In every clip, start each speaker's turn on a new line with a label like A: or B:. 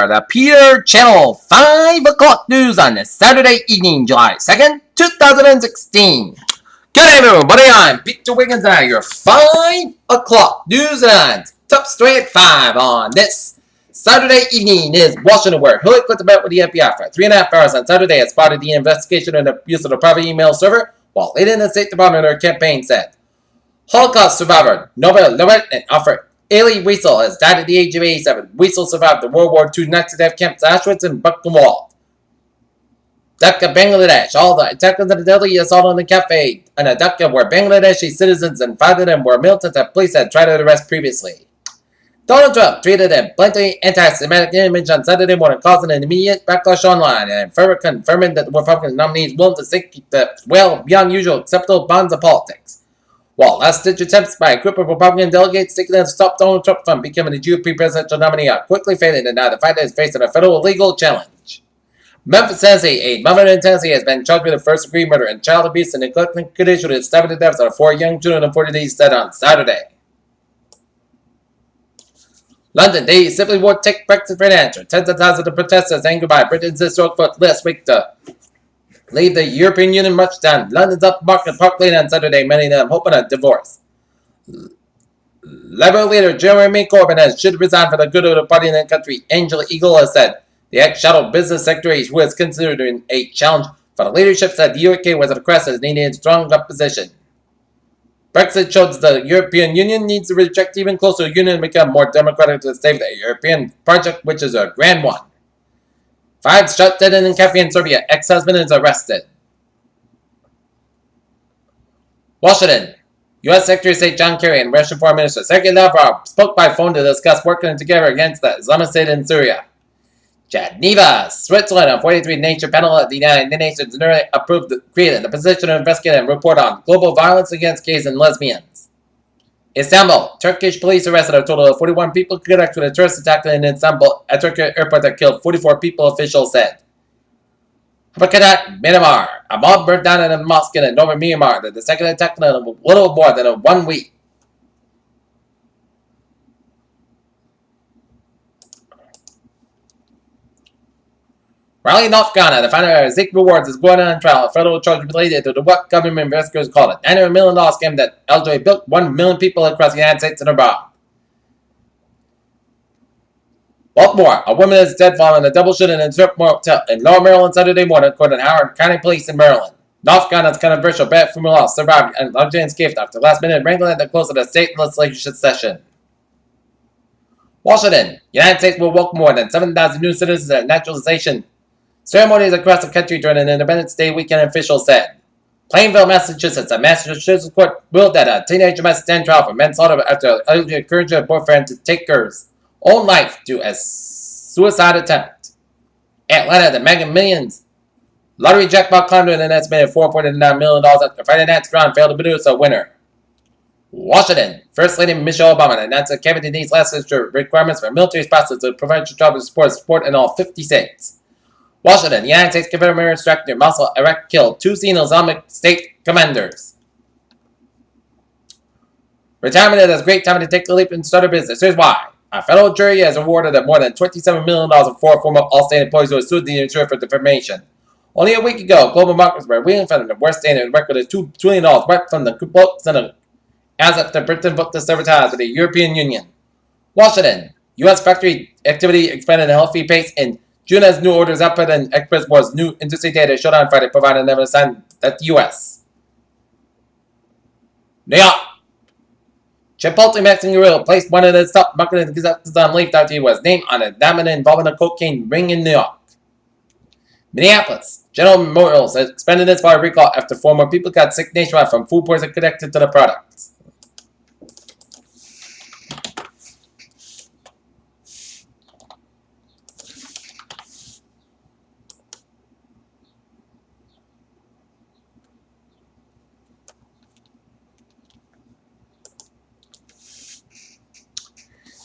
A: are the Peter Channel 5 o'clock news on this Saturday evening, July 2nd, 2016. Good evening, everybody. I'm Peter Wiggins, and your 5 o'clock news and top story at 5 on this Saturday evening is Washington, where Hillary Clinton met with the FBI for 3.5 hours on Saturday as part of the investigation into the use of the private email server, while leading in the State Department their campaign said. Holocaust survivor Nobel laureate and author Elie Wiesel has died at the age of 87. Wiesel survived the World War II Nazi death camps Auschwitz and Buchenwald, Dhaka, Bangladesh. All the attackers of the deadly assault on the cafe in Dhaka were Bangladeshi citizens, and 5 of them were militants that police had tried to arrest previously. Donald Trump tweeted a blatantly anti-Semitic image on Saturday morning, causing an immediate backlash online, and further confirming that the Republican nominee is willing to seek the well beyond usual acceptable bonds of politics. While last-ditch attempts by a group of Republican delegates seeking to stop Donald Trump from becoming the GOP presidential nominee are quickly failing, and now the fight is facing a federal legal challenge. Memphis, Tennessee. A mother in Tennessee has been charged with first-degree murder and child abuse and neglecting condition with stabbing to death of 4 young children of 40 days said on Saturday. London, they simply won't take Brexit for an answer. Tens of thousands of protesters angered by Britain's historic vote last week to leave the European Union marched down London's upmarket Park Lane on Saturday, many of them hoping a divorce. Liberal leader Jeremy Corbyn should resign for the good of the party and the country. Angela Eagle has said. The ex-shadow business secretary, who is considered a challenge for the leadership, said the UK was at a crisis needing strong opposition. Brexit shows the European Union needs to reject even closer union and become more democratic to save the European project, which is a grand one. 5 shot dead in a cafe in Serbia. Ex-husband is arrested. Washington. U.S. Secretary of State John Kerry and Russian Foreign Minister Sergei Lavrov spoke by phone to discuss working together against the Islamic State in Syria. Geneva, Switzerland, a 43-nation panel at the United Nations approved created the position to investigate and report on global violence against gays and lesbians. Istanbul, Turkish police arrested a total of 41 people connected with a terrorist attack in Istanbul, a Turkish airport that killed 44 people, officials said. Habakat, Myanmar, a mob burned down in a mosque in northern Myanmar, the second attack in a little more than 1 week. Raleigh, North Carolina, the founder of Zeke Rewards is going on trial. A federal charge related to the what government investigators call it $900 million scam that LJ built 1 million people across the United States and abroad. Baltimore, a woman is dead following a double shooting in Surfmore Hotel in Lower Maryland Saturday morning, according to Howard County Police in Maryland. North Carolina's controversial bathroom law survived and largely unscathed after last-minute wrangling at the close of the state legislature session. Washington, United States will welcome more than 7,000 new citizens at naturalization ceremonies across the country during an Independence Day weekend, officials said. Plainville, Massachusetts. A Massachusetts court ruled that a teenager must stand trial for manslaughter after allegedly encouraging her boyfriend to take her own life to a suicide attempt. Atlanta, the Mega Millions lottery jackpot climbed to an estimated $449 million after Friday night's round failed to produce a winner. Washington, First Lady Michelle Obama announced that cabinet needs last requirements for military spouses to provide job support in all 50 states. Washington, the United States Confederate strike near Mosul, Iraq killed 2 senior Islamic State commanders. Retirement is a great time to take a leap and start a business. Here's why. A federal jury has awarded more than $27 million for 4 former Allstate employees who sued the insurer for defamation. Only a week ago, global markets were waiting for the worst day in record of $2 trillion right from the books as of the Britain booked to sever ties with the European Union. Washington, U.S. factory activity expanded at a healthy pace in June as new orders output and express was new industry data showed on Friday provided never signed at the U.S. New York. Chipotle Mexican Grill placed one of its top marketing executives on leave after he was named on a dominant involving a cocaine ring in New York. Minneapolis. General Motors has expanded its fire recall after 4 more people got sick nationwide from food poisoning connected to the products.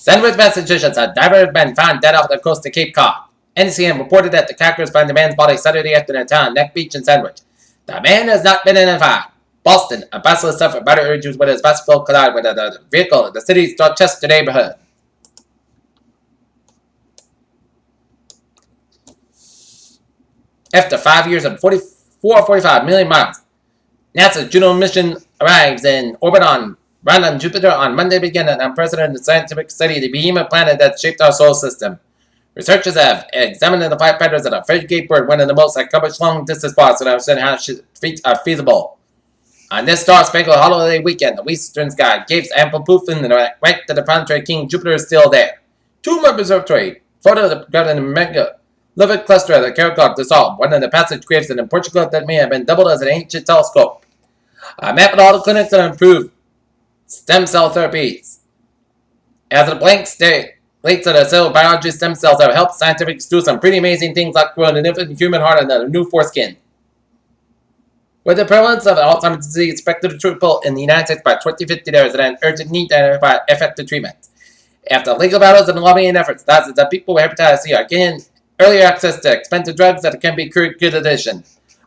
A: Sandwich, Massachusetts. A diver has been found dead off the coast of Cape Cod. NCM reported that the Packers found the man's body Saturday afternoon in town, Neck Beach and Sandwich. The man has not been identified. Boston, a bicyclist suffered minor injuries when his bicycle collided with a vehicle in the city's Dorchester neighborhood. After 5 years and 45 million miles, NASA's Juno mission arrives in orbit around Jupiter on Monday, beginning an unprecedented scientific study of the behemoth planet that shaped our solar system. Researchers have examined the flight patterns of the frigate bird, one of the most accomplished long-distance flights, and understand how feats are feasible. On this star-spangled holiday weekend, the western sky gives ample proof in the rank that the planetary king Jupiter is still there. 2 more observatory photos of the megalithic cluster of the Caracol dissolved, one of the passage graves in Portugal that may have been doubled as an ancient telescope. A map of all the clinics that improve stem cell therapies. As a blank state, links to the cell biology stem cells have helped scientists do some pretty amazing things like growing an infant human heart and a new foreskin. With the prevalence of Alzheimer's disease expected to triple in the United States by 2050, there is an urgent need to identify effective treatments. After legal battles and lobbying efforts, thousands of people with hepatitis C are getting earlier access to expensive drugs that can be good addition.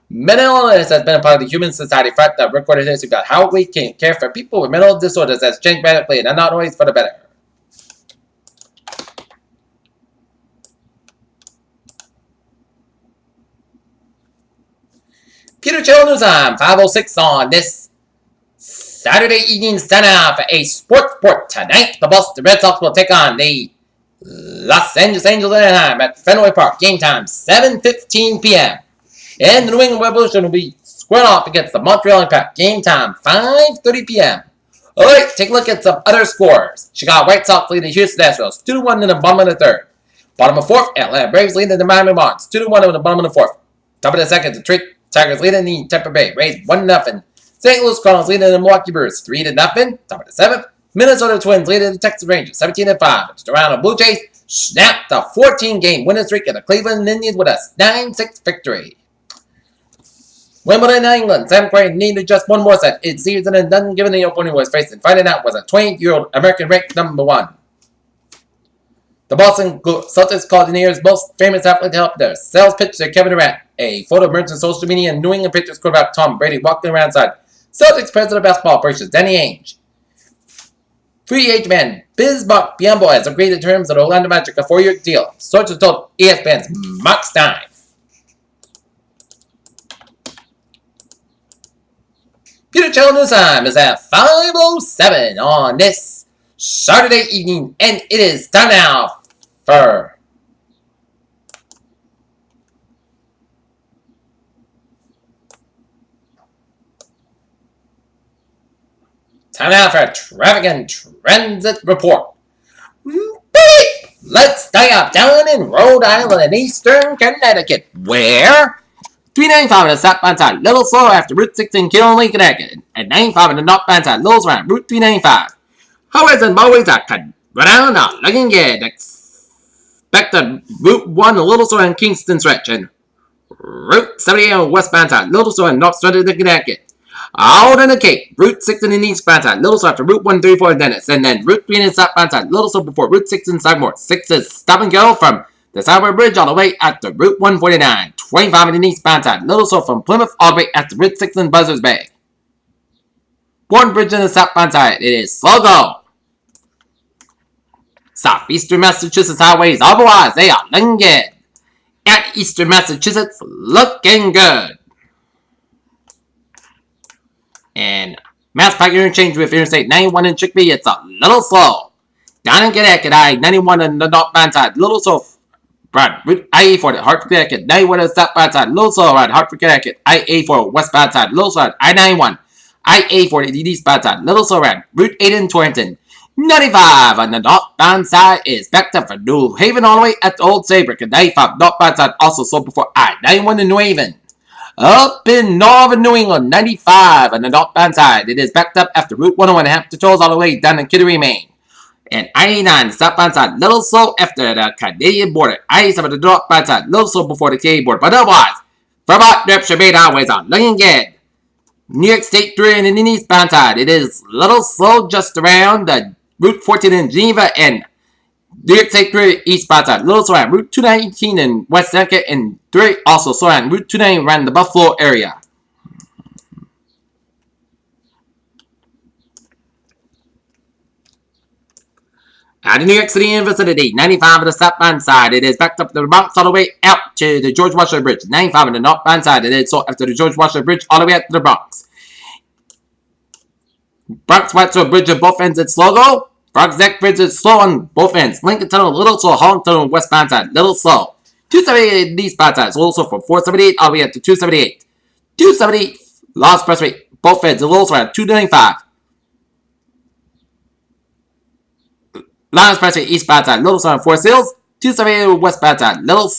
A: Mental illness has been a part of the human society throughout the recorded history about how we can care for people with mental disorders has changed radically and not always for the better. Peter Chill News time, 5:06 on this Saturday evening standout for a sports report. Tonight, the Boston Red Sox will take on the Los Angeles Angels Anaheim at Fenway Park. Game time, 7:15 p.m. And the New England Revolution will be squaring off against the Montreal Impact. Game time, 5:30 p.m. Alright, take a look at some other scores. Chicago White Sox lead the Houston Astros 2-1 in the bottom of the third. Bottom of fourth, Atlanta Braves lead the Miami Marlins 2-1 in the bottom of the fourth. Top of the second, Detroit Tigers leading the Tampa Bay Rays 1-0. St. Louis Cardinals leading the Milwaukee Brewers 3-0. Top of the seventh, Minnesota Twins leading the Texas Rangers 17-5. The Toronto Blue Jays snapped a 14-game winning streak of the Cleveland Indians with a 9-6 victory. Wimbledon, England. Sam Querrey needed just one more set. It's season and done, given the opponent was facing. Finding out was a 20-year-old American ranked number 1. The Boston Celtics called the year's most famous athlete to help their sales pitch to Kevin Durant. A photo emerged on social media, and New England Patriots quarterback Tom Brady walking around inside Celtics president of basketball operations Danny Ainge. Free agent man Biz Biombo has agreed to terms of the Orlando Magic, a 4-year deal. Sources told ESPN's Mark Stein. Peter Channel News time is at 5:07 on this Saturday evening, and it is time now for traffic and transit report. Let's stay up down in Rhode Island and Eastern Connecticut, where 395 on the southbound side, little slow after Route 16 Killenly, Connecticut, and 95 on the northbound side, little around Route 395. Highways and byways are cut around are looking good. Expected Route 1 a little slow in Kingston stretch, and Route 78 on the westbound side, little slow in North Stretch of Connecticut. Out in the Cape, Route 6 in the eastbound side, little slow after Route 134 in Dennis, and then Route 3 in the southbound side, little slow before Route 6 in Sagamore. 6 is stop and go from the Southward Bridge all the way at the Route 149. 25 in the eastbound side, little slow from Plymouth all the way at the Route 6 in Buzzards Bay. Bourne Bridge in the southbound side, it is slow go. Southeastern Massachusetts highways, otherwise they are looking good. At Eastern Massachusetts, looking good. And Mass Pike interchange with Interstate 91 in Chicopee, it's a little slow. Down in Connecticut, I-91 on the northbound side, little slow. Route I-84 at Hartford, Connecticut, 91 on the southbound side, little slow around Hartford, Connecticut, I-84 westbound side, little slow around I-91, I-84 at the eastbound side, little slow around Route 8 in Torrington. 95 on the northbound side is backed up for New Haven all the way at the Old Saybrook, and 95 northbound side also slow before I-91 in New Haven. Up in northern New England, 95 on the northbound side, it is backed up after Route 101 and Hampton Tolls all the way down in Kittery, Maine. And I-89 southbound side, little slow after the Canadian border. I-87 on the northbound side, little slow before the Canadian border. But otherwise, Vermont, New Hampshire, Maine highways are looking good. New York State 3 and the eastbound side, it is little slow just around the Route 14 in Geneva and New York State 3 eastbound side, little slow around Route 219 in West Connecticut, and 3 also slow around Route 290 around the Buffalo area. Out of New York City and vicinity, 95 on the southbound side. It is backed up to the Bronx all the way out to the George Washington Bridge. 95 on the northbound side. It is so after the George Washington Bridge all the way out to the Bronx. Bronx Whiteside Bridge at both ends, it's slow go. Bronx Neck Bridge is slow on both ends. Lincoln Tunnel, little slow. Holland Tunnel, westbound side, little slow. 278 eastbound side, so also from 478 all the way up to 278. 270 Lost Expressway, both ends, a little slow around 295. Lost Expressway, eastbound side, little slow on Forest Hills. 278 westbound side, little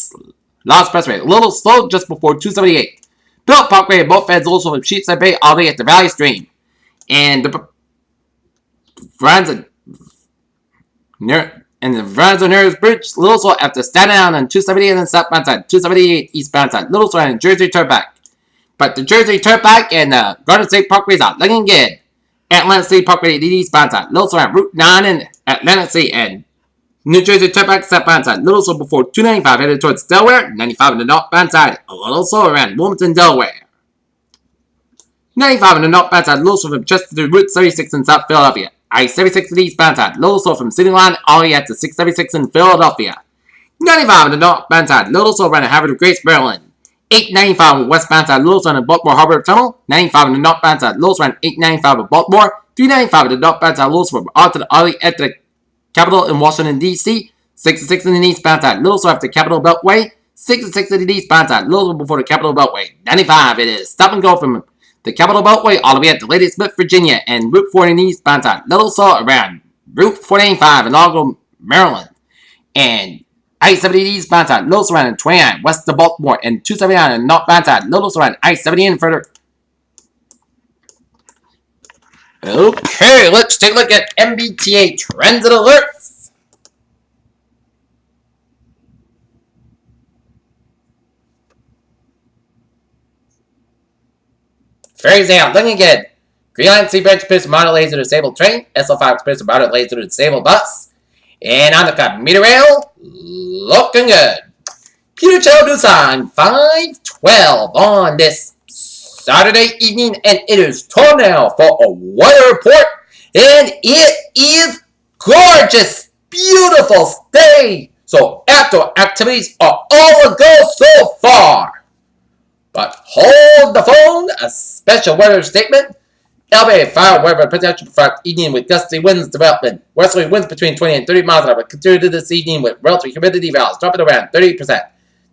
A: Lost Expressway, a little slow just before 278. Bill Parkway, both ends, also from Sheepshead Bay all the way at the Valley Stream. And the Veranza Nerves Bridge, Little Slow after Staten Island on 278 and then southbound side, 278 eastbound side, Little Slow and Jersey Turnpike. But the Jersey Turnpike and Garden State Parkway is out looking good. Atlantic City Parkway, the eastbound side, Little Slow on Route 9 and Atlantic City and New Jersey Turnpike southbound side, Little Slow before 295 headed towards Delaware, 95 on the northbound side, a little slow around Wilmington, Delaware. 95 on the northbound side, little slow from Chester to Route 76 in South Philadelphia. I-76 to the eastbound side, little slow from City Line all the way out to 676 in Philadelphia. 95 on the northbound side, little slow around the Harvard of Grace, Maryland. 895 on the westbound side, little slow on the Baltimore Harbor Tunnel. 95 on the northbound side, little slow around 895 of Baltimore. 395 on the northbound side, little slow from all the at the Capitol in Washington, D.C. 66 in the eastbound side, little slow after Capitol Beltway. 66 in the eastbound side, little slow before the Capitol Beltway. 95 it is. Stop and go from the Capitol Beltway all the way up to Lady Smith, Virginia, and Route 40 in the eastbound side. Little slow around Route 485 in Largo, Maryland. And I-70 eastbound side, little slow around 29 west of Baltimore, and 279 in northbound side, little slow around I-70 and further. Okay, let's take a look at MBTA Transit Alerts. Ferries out, looking good. Green Line C Branch Express Model Laser Disabled Train. SL5 Express Model Laser Disabled Bus. And on the commuter rail, looking good. Peter Chow Doosan, 5:12 on this Saturday evening, and it is time now for a weather report. And it is gorgeous, beautiful day. So outdoor activities are all a go so far. But hold the phone, a special weather statement. LBA fire weather potential for evening with gusty winds development. Westerly winds between 20 and 30 miles an hour continued this evening with relative humidity values dropping around 30%.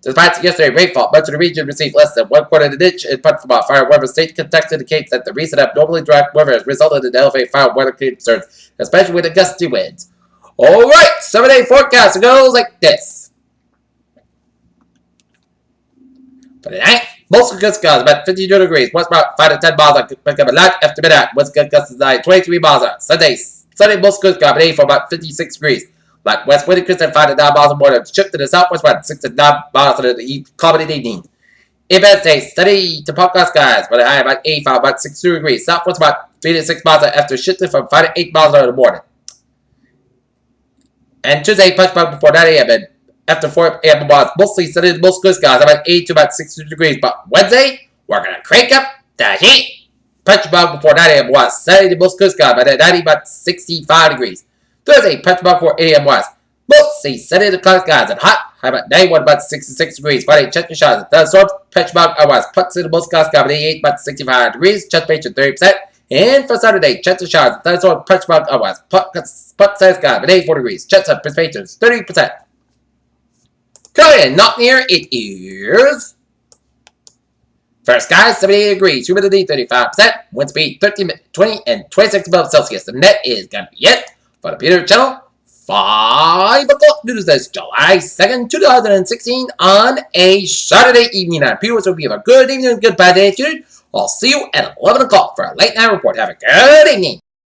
A: Despite yesterday's rainfall, much of the region received less than 1/4 of the inch in part from our fire weather state context indicates that the recent abnormally dry weather has resulted in elevated fire weather concerns, especially with the gusty winds. Alright, 7-day forecast goes like this. For tonight, mostly good skies, about 52 degrees. West about 5 to 10 miles on pick up a lot after midnight. West good gusts is 23 miles an hour. Sunday, most good skies, but 8 for about 56 degrees. Like west windy Chris at 5 to 9 miles an hour. Shift to the southwest about 6 to 9 miles an hour. Common evening. In Wednesday, steady to podcast skies, but high about 85, about 62 degrees. Southwest about 3 to 6 miles an hour after shifting from 5 to 8 miles an hour in the morning. And Tuesday, punch bug before 9 a.m. and after 4 a.m. was mostly sunny, most good skies, about 8 to about 62 degrees. But Wednesday, we're going to crank up the heat. Punch bug before 9 a.m. was sunny, most good skies, but at 90, about 65 degrees. Thursday, punch bug before 8 a.m. was mostly sunny, the cloud skies, and hot, high about 91, about 66 degrees. Friday, check your shots. Thunderstorms, punch bug was punch in the most clouds, about 88, about 65 degrees. Chest temperature 30%. And for Saturday, chance of showers, thunderstorms, punch bug was punch size sky, about 84 degrees. Chance of precipitation 30%. Currently, not near it is. First skies, 78 degrees. Humidity, 35%. Wind speed, 13, 20, and 26 above Celsius. The net is going to be it for the Peter Channel. 5 o'clock news this July 2nd, 2016 on a Saturday evening. And Peter will be a good evening and good bad day. I'll see you at 11 o'clock for a late night report. Have a good evening.